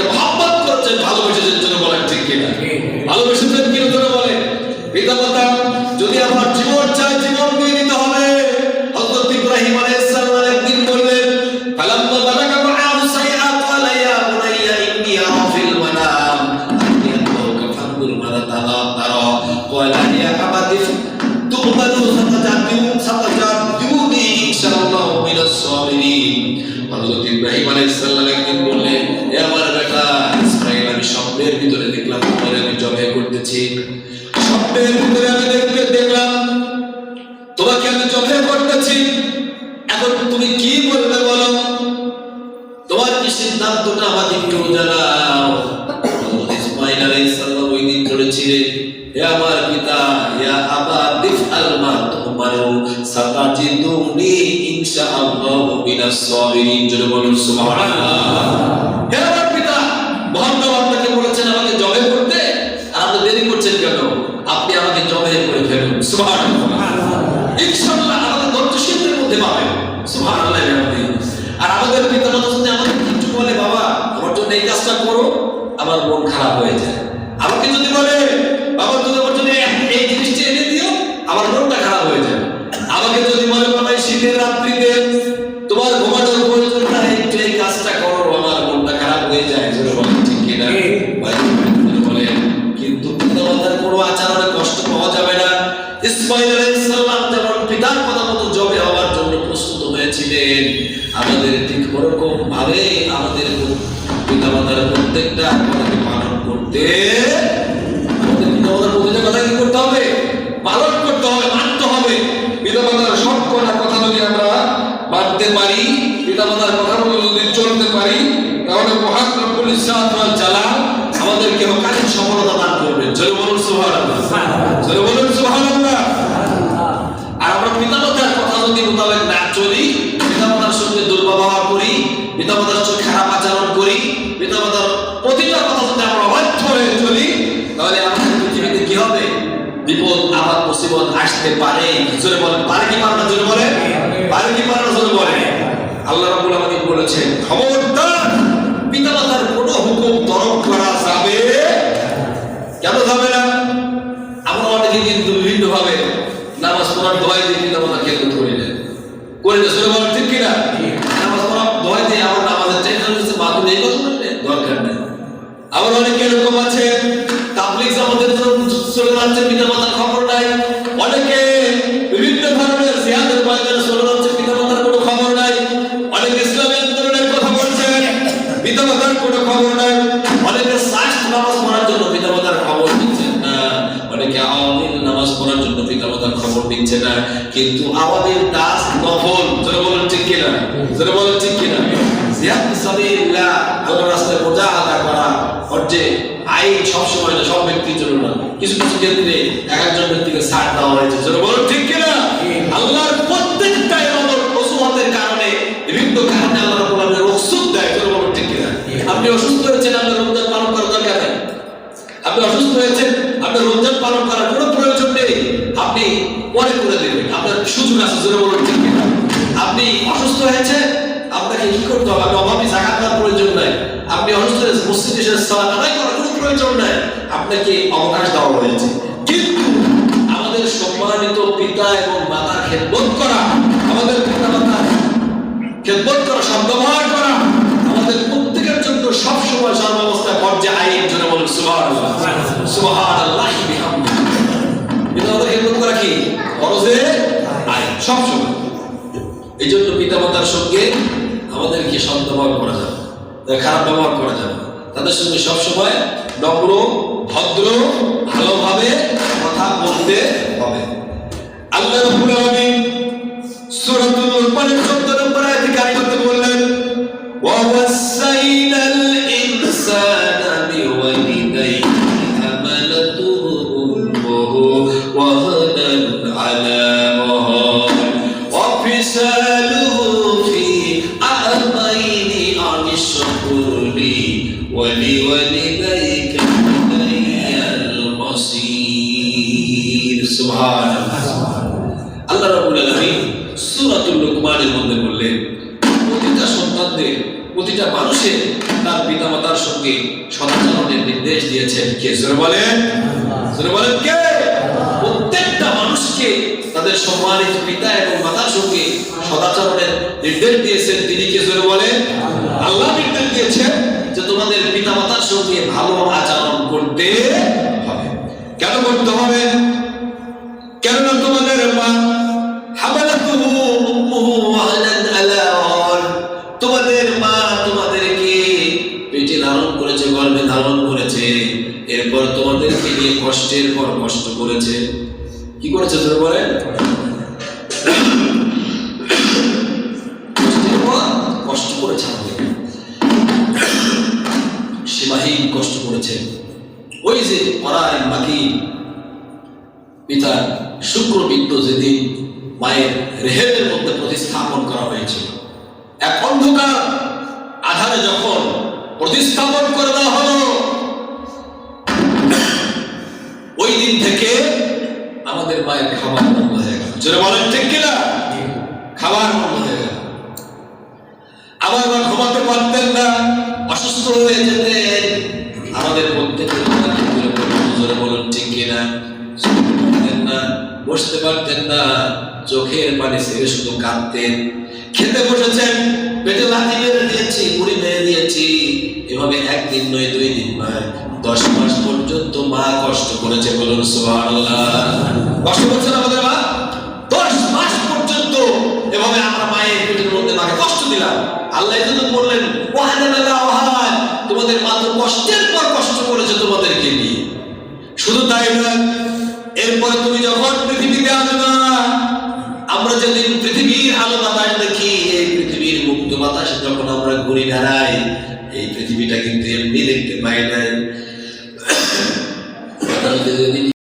তাদেরকে মহব্বত করেছেন, ভালোবেসেছেন। জন্য বলেন ঠিক কিনা? ভালোবেসেছেন কি জন্য বলেন? পিতামাতা যদি আমার জীবন চাই, জীবন দিয়ে দিতে হবে। হযরত ইব্রাহিম আলাইহিস সালাম একদিন বললেন, ফালাম্মা বালাগা মা'আহু সাইআ ক্বালা ইয়া বুনাইয়া ইন্নী আরা ফিল মানাম আন্নী আনহুকা ফানজুর মাযা তারা ক্বালা ইয়া আবাতি তু'মানু সাতাজাদুনি ইনশাআল্লাহু মিনাস সাবিরিন। হযরত ইব্রাহিম আলাইহিস সালাম একদিন বললেন, হে আমার বেটা ইসমাঈল, আমি স্বপ্নের ভিতরে দেখলাম তোমারে আমি জবাই করতেছি। স্বপ্নের ভিতরে আমি দেখলাম তোমাকে আমি জবাই করতেছি। এখন তুমি কি বলবে বলো? তোমার কি সিদ্ধান্তটা আমাকে একটু জানাও। হযরত ইসমাঈল আলাইহিস সালাম ওই দিন বলেছিলেন, হে আমার পিতা, ইয়া আবা দিফআল মা তুমারু সাতাজিদুনি ইনশাআল্লাহু মিনাস সাবিরিন। জোরে বলুন সুবহানাল্লাহ। হে আমার পিতা, মহান আপনাকে বলেছেন আমাকে জবাই করতে, আর আপনি দেরি করছেন কেন? আপনি আমাকে জবাই করে ফেলুন। সুবহানাল্লাহ। ইনশাআল্লাহ আমাদের ধৈর্যশীলদের মধ্যে পাবেন। সুবহানাল্লাহ। আর আমাদের পিতামাতা যদি আমাদের কিছু বলে, বাবা আমার জন্য এই কাজটা করো, আমার মন খারাপ হয়ে যায়। আমাকে যদি বলে, বাবা তুমি আমার জন্য এই জিনিসটা এনে দিও, আমার মনটা খারাপ হয়ে যায়। আমাকে যদি বলে, বাবা এই শীতের রাত্রিতে তোমার ঘুমানোর প্রয়োজন নাই, একটু এই কাজটা করো, আমার মনটা খারাপ হয়ে যায়। ঠিক কিনা? বলে কিন্তু পিতামাতার কোনো আচরণে কষ্ট পাওয়া যাবে না। ইসমাঈল আলাইহিস সালাম যেমন পিতার কথা মতো জবে হওয়ার জন্য প্রস্তুত হয়েছিলেন, আমাদের ঠিক ওরকম ভাবে আমাদের পিতামাতার প্রত্যেকটা কথাকে পালন করতে, আমাদের পিতামাতার প্রতিটা কথা কি করতে হবে? পালন করতে হবে, মানতে হবে। পিতামাতার সব কথা যদি আমরা মানতে পারি, পিতামাতার কথা মতো যদি চলতে পারি, তাহলে মহান রব্বুল ইজ্জত ওয়াল জালাল আমাদেরকে অকালীন সফলতা দান করবেন। জোরে বলুন সুবহানাল্লাহ। জোরে বলুন সুবহানাল্লাহ। আর আমরা পিতামাতার কথা যদি মোতাবেক না চলি, পিতামাতার সঙ্গে দুর্ব্যবহার করি, পিতামাতার সঙ্গে খারাপ আচরণ করি, পিতামাতার প্রতিটা কথা যদি আমরা অবাধ্য হয়ে চলি, তাহলে আমাদের পৃথিবীতে কি হবে? বিপদ, আবাদ, মুসিবত আসতে পারে। জোরে বলেন, পারে কি পারে না? জোরে বলেন, পারে কি পারে না? জোরে বলেন। আল্লাহ রাব্বুল আলামিন বলেছেন, খবরদার পিতামাতার কোনো হুকুম তরক করা যাবে কেন যাবে না? আমরা অনেকে কিন্তু বিভিন্ন ভাবে নামাজ পড়ার দোয়াই দিয়ে পিতামাতার খেদমত করি না, করে না। জোরে বলেন ঠিক কিনা? নামাজ পড়ার দোয়াই দিয়ে আমার নামাজের চেষ্টা করছে, বাদুন এই কথা বলবেন, দরকার নেই। আবার অনেকে এরকম আছে, তাবলীগ জামাতের জন্য চলে যাচ্ছে, পিতামাতার খবর নাই। অনেকে বিভিন্ন ধরনের জিহাদের ময়দানে চলে যাচ্ছে, পিতামাতার কোনো খবর নাই। অনেকে ইসলামী আন্দোলনের কথা বলছেন, পিতামাতার কোনো খবর নাই। অনেকে সাস্ট নামাজ পড়ার জন্য পিতামাতার খবর দিচ্ছেন না। অনেকে আওয়ামীর নামাজ পড়ার জন্য পিতামাতার খবর দিচ্ছে না। কিন্তু আমাদের কাজ নফল। জোরে বলেন ঠিক কিনা? জোরে বলেন ঠিক কিনা? জিহাদ ফিসাবিলিল্লাহ, আল্লাহর রাস্তায় মুজাহাদা করা, অর্জে আইন সবসময় না, সব ব্যক্তির জন্য না। কিছু কিছু ক্ষেত্রে একজন ব্যক্তিকে ছাড় দেওয়া হয়েছে। জোরে বলেন ঠিক কিনা? আল্লাহর প্রত্যেকটা ইবাদত অজুহাতের কারণে, বিভিন্ন কারণে আল্লাহ রাব্বুল আলামিন রুখসত দেয়। জোরে বলেন ঠিক কিনা? আপনি অসুস্থ হয়েছেন, আপনার রমজান পালন করার দরকার নেই। আপনি অসুস্থ হয়েছেন, আপনার রমজান পালন করার কোনো প্রয়োজন নেই। আপনি পরে করে দেবেন, আপনার সুযোগ আছে। জোরে বলেন ঠিক কিনা? আপনি অসুস্থ হয়েছেন, আপনাকে কি করতে হবে? আপনি অভাবী যাকাত দেওয়ার প্রয়োজন নাই। আপনি অসুস্থ হয়েছেন, মসজিদে এসে সালাত আদায় করার কোনো প্রয়োজন নাই। আপনাকে অবকাশ দেওয়া হয়েছে। কিন্তু আমাদের সম্মানিত পিতা এবং মাতার খেদমত করা, আমাদের পিতা মাতার খেদমত করা, সদ্ব্যবহার করা আমাদের প্রত্যেকের জন্য সবসময় সর্বাবস্থায় ফরজে আইন। জোরে বলুন সুবহানাল্লাহ। সুবহানাল্লাহ বিহামদিহি। পিতামাতার খেদমত করা কি ফরজে আইন সবসময়। এই জন্য পিতামাতার সঙ্গে আমাদেরকে সদ্ব্যবহার করা যাবে, খারাপ ব্যবহার করা যাবে। তাদের সঙ্গে সবসময় নম্র, ভদ্র, ভালোভাবে কথা বলতে হবে। আল্লাহ রাব্বুল আলামিন সূরাতুল লুকমানের 14 নম্বর আয়াতে কারিমাতে বললেন, ওয়া ওয়াসাইনাল ইনসানা বিওয়ালিদাইহি হামালাতুহু উম্মুহু ওয়াহানান আলা ওয়াহান ওয়া ফিসালুহু ফি আমাইনি আনিশকুরলি ওয়া লিওয়ালিদাইকা ইলাইয়াল মাসীর। সুবহানাল্লাহ। আল্লাহ রাব্বুল আলামিন সূরাতুল লুকমানের মধ্যে বললেন, প্রতিটা সন্তানদের, প্রতিটা প্রতিটা মানুষের তার পিতামাতার সঙ্গে সদাচরণের নির্দেশ দিয়েছেন কে? জোরে বলেন, জোরে বলেন কে? প্রত্যেকটা মানুষকে তাদের সম্মানিত পিতা এবং মাতার সঙ্গে সদাচরণের নির্দেশ দিয়েছেন তিনি কে? জোরে বলেন আল্লাহ নির্দেশ দিয়েছেন যে তোমাদের পিতামাতার সঙ্গে ভালো আচরণ করতে হবে। কেন করতে হবে? কেননা তোমাদের মা হামালাতুহু উম্মুহু ওয়াহনান আলা ওয়াহন, তোমাদের মা তোমাদেরকে পেটে ধারণ করেছে, গর্ভে ধারণ করেছে, এরপর তোমাদেরকে নিয়ে কষ্টের পর কষ্ট করেছে। কি করেছে জোরে বলেন? কষ্টের পর কষ্ট করেছে, আমাদের সীমাহীন কষ্ট করেছে। ওই যে পরায় মাকি পিতার শুক্রবিন্দু যেদিন মায়ের রেহেমের মধ্যে প্রতিস্থাপন করা হয়েছিল, এক অন্ধকার আধারে যখন প্রতিস্থাপন করে দেওয়া হলো, ওই দিন থেকে আমাদের মায়ের খাবার বন্ধ হয়ে গেল। জোরে বলেন ঠিক কিনা? খাবার বন্ধ হয়ে গেল। আবার মা ঘুমাতে পারতেন না, অসুস্থ হয়ে যেতেন। আমাদের প্রত্যেকের জোরে বলেন ঠিক কিনা? না, বসতে পারতেন না, চোখের পানি ছেড়ে শুধু কাঁদতেন। খেতে বসেছেন, পেটে লাথি মেরে দিয়েছি, মুড়ি মেরে দিয়েছি। এভাবে একদিন নয়, 2 দিন নয়, 10 মাস পর্যন্ত মা কষ্ট করেছে। বলুন সুবহানাল্লাহ। কষ্ট করছেন আমাদের মা? 10 মাস পর্যন্ত এভাবে আমরা মায়ের পেটের মধ্যে মাকে কষ্ট দিলাম। আল্লাহ এজন্য বললেন ওয়াহানান আলা ওয়াহান, তোমাদের মা তো কষ্টের পর কষ্ট করেছে তোমাদেরকে নিয়ে। শুধু তাই নয়, এরপরে তুমি যখন পৃথিবীতে আসবে, আমরা যেদিন পৃথিবীর আলো বাতাস দেখি, এই পৃথিবীর মুক্ত বাতাসে যখন আমরা ঘুরে বেড়াই, এই পৃথিবীটা কিন্তু এমনি দেখতে পাই নাই।